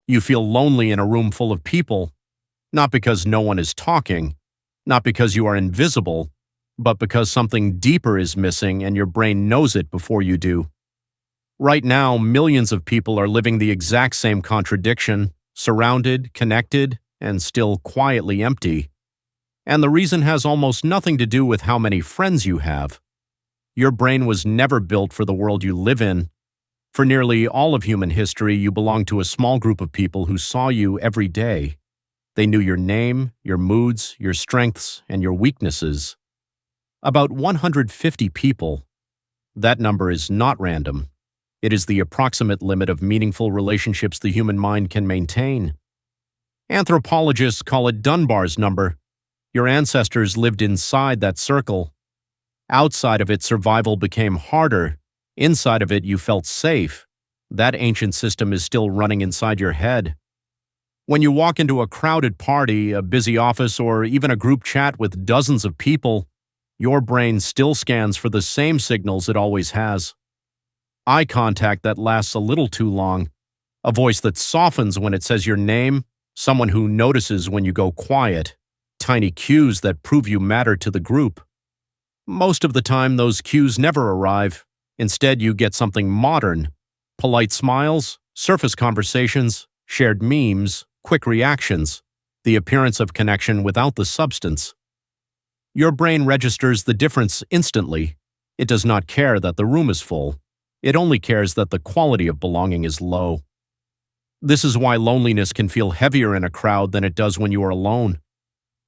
You feel lonely in a room full of people, not because no one is talking, not because you are invisible, but because something deeper is missing and your brain knows it before you do. Right now, millions of people are living the exact same contradiction, surrounded, connected, and still quietly empty. And the reason has almost nothing to do with how many friends you have. Your brain was never built for the world you live in. For nearly all of human history, you belong to a small group of people who saw you every day. They knew your name, your moods, your strengths, and your weaknesses. About 150 people. That number is not random. It is the approximate limit of meaningful relationships the human mind can maintain. Anthropologists call it Dunbar's number. Your ancestors lived inside that circle. Outside of it, survival became harder. Inside of it, you felt safe. That ancient system is still running inside your head. When you walk into a crowded party, a busy office, or even a group chat with dozens of people, your brain still scans for the same signals it always has. Eye contact that lasts a little too long, a voice that softens when it says your name, someone who notices when you go quiet, tiny cues that prove you matter to the group. Most of the time, those cues never arrive. Instead, you get something modern: polite smiles, surface conversations, shared memes, quick reactions, the appearance of connection without the substance. Your brain registers the difference instantly. It does not care that the room is full. It only cares that the quality of belonging is low. This is why loneliness can feel heavier in a crowd than it does when you are alone.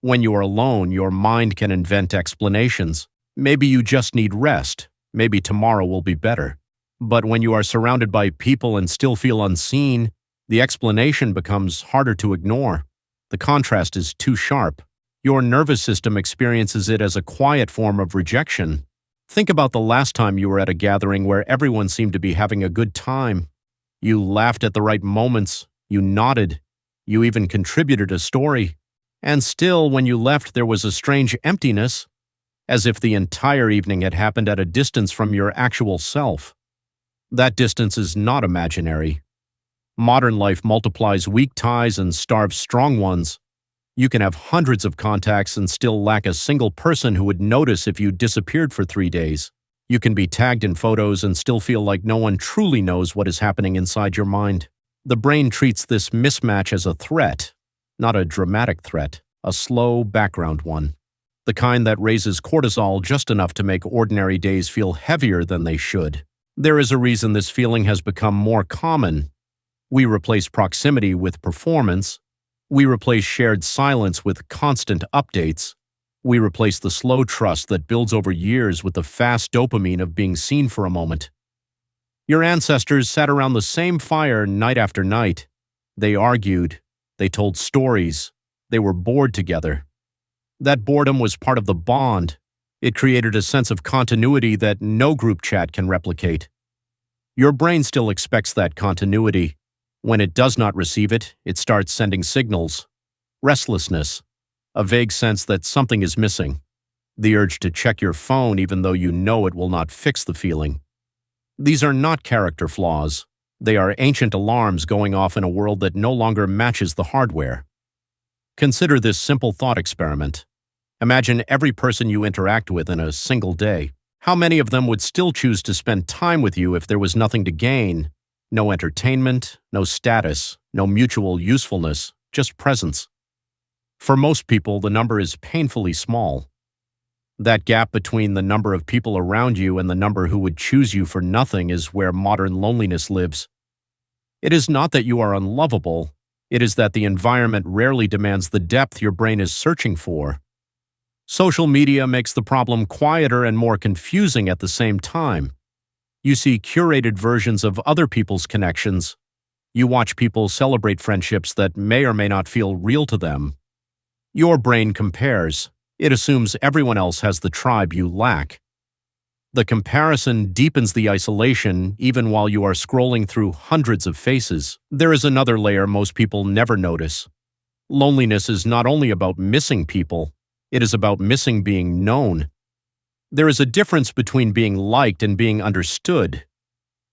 When you are alone, your mind can invent explanations. Maybe you just need rest. Maybe tomorrow will be better. But when you are surrounded by people and still feel unseen, the explanation becomes harder to ignore. The contrast is too sharp. Your nervous system experiences it as a quiet form of rejection. Think about the last time you were at a gathering where everyone seemed to be having a good time. You laughed at the right moments, you nodded, you even contributed a story. And still, when you left, there was a strange emptiness, as if the entire evening had happened at a distance from your actual self. That distance is not imaginary. Modern life multiplies weak ties and starves strong ones. You can have hundreds of contacts and still lack a single person who would notice if you disappeared for 3 days. You can be tagged in photos and still feel like no one truly knows what is happening inside your mind. The brain treats this mismatch as a threat, not a dramatic threat, a slow background one. The kind that raises cortisol just enough to make ordinary days feel heavier than they should. There is a reason this feeling has become more common. We replace proximity with performance. We replace shared silence with constant updates. We replace the slow trust that builds over years with the fast dopamine of being seen for a moment. Your ancestors sat around the same fire night after night. They argued. They told stories. They were bored together. That boredom was part of the bond. It created a sense of continuity that no group chat can replicate. Your brain still expects that continuity. When it does not receive it, it starts sending signals. Restlessness, a vague sense that something is missing. The urge to check your phone even though you know it will not fix the feeling. These are not character flaws. They are ancient alarms going off in a world that no longer matches the hardware. Consider this simple thought experiment. Imagine every person you interact with in a single day. How many of them would still choose to spend time with you if there was nothing to gain? No entertainment, no status, no mutual usefulness, just presence. For most people, the number is painfully small. That gap between the number of people around you and the number who would choose you for nothing is where modern loneliness lives. It is not that you are unlovable. It is that the environment rarely demands the depth your brain is searching for. Social media makes the problem quieter and more confusing at the same time. You see curated versions of other people's connections. You watch people celebrate friendships that may or may not feel real to them. Your brain compares. It assumes everyone else has the tribe you lack. The comparison deepens the isolation even while you are scrolling through hundreds of faces. There is another layer most people never notice. Loneliness is not only about missing people, it is about missing being known. There is a difference between being liked and being understood.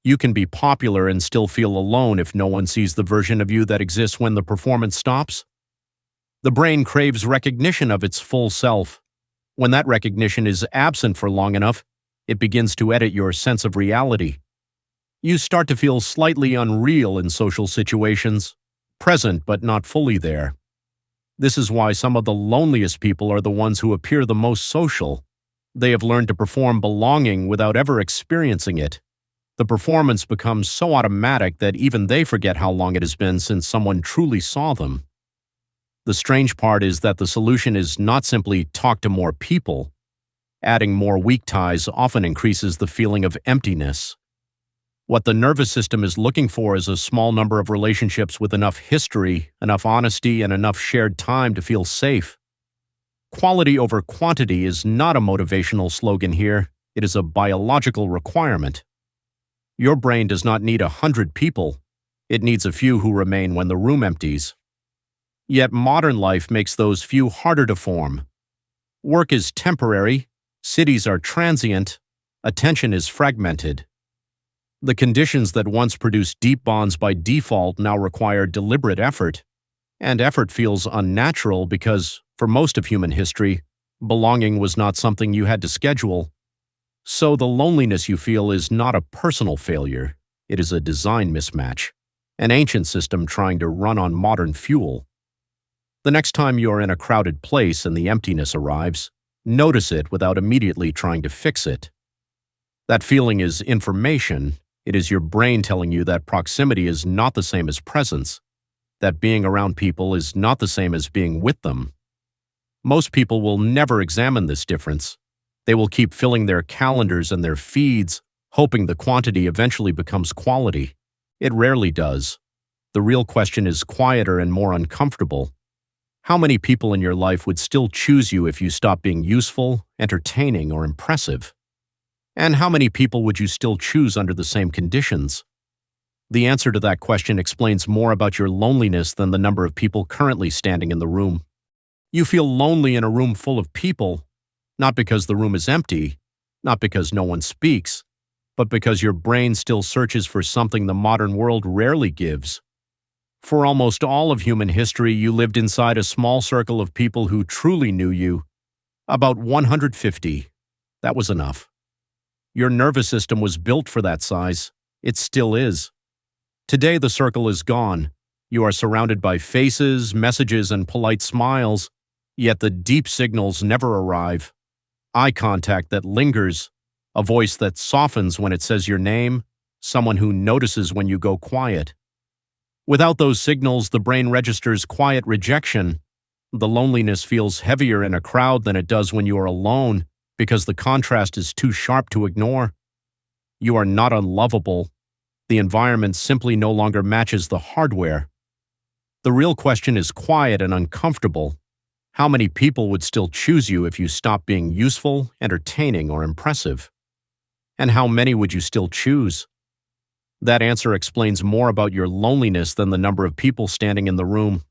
You can be popular and still feel alone if no one sees the version of you that exists when the performance stops. The brain craves recognition of its full self. When that recognition is absent for long enough, it begins to edit your sense of reality. You start to feel slightly unreal in social situations, present but not fully there. This is why some of the loneliest people are the ones who appear the most social. They have learned to perform belonging without ever experiencing it. The performance becomes so automatic that even they forget how long it has been since someone truly saw them. The strange part is that the solution is not simply talk to more people. Adding more weak ties often increases the feeling of emptiness. What the nervous system is looking for is a small number of relationships with enough history, enough honesty, and enough shared time to feel safe. Quality over quantity is not a motivational slogan here. It is a biological requirement. Your brain does not need 100 people. It needs a few who remain when the room empties. Yet modern life makes those few harder to form. Work is temporary, cities are transient, attention is fragmented. The conditions that once produced deep bonds by default now require deliberate effort, and effort feels unnatural because, for most of human history, belonging was not something you had to schedule. So the loneliness you feel is not a personal failure, it is a design mismatch, an ancient system trying to run on modern fuel. The next time you're in a crowded place and the emptiness arrives, notice it without immediately trying to fix it. That feeling is information. It is your brain telling you that proximity is not the same as presence, that being around people is not the same as being with them. Most people will never examine this difference. They will keep filling their calendars and their feeds, hoping the quantity eventually becomes quality. It rarely does. The real question is quieter and more uncomfortable. How many people in your life would still choose you if you stopped being useful, entertaining, or impressive? And how many people would you still choose under the same conditions? The answer to that question explains more about your loneliness than the number of people currently standing in the room. You feel lonely in a room full of people, not because the room is empty, not because no one speaks, but because your brain still searches for something the modern world rarely gives. For almost all of human history, you lived inside a small circle of people who truly knew you. About 150. That was enough. Your nervous system was built for that size. It still is. Today the circle is gone. You are surrounded by faces, messages, and polite smiles, yet the deep signals never arrive. Eye contact that lingers, a voice that softens when it says your name, someone who notices when you go quiet. Without those signals, the brain registers quiet rejection. The loneliness feels heavier in a crowd than it does when you are alone because the contrast is too sharp to ignore. You are not unlovable. The environment simply no longer matches the hardware. The real question is quiet and uncomfortable. How many people would still choose you if you stopped being useful, entertaining, or impressive? And how many would you still choose? That answer explains more about your loneliness than the number of people standing in the room.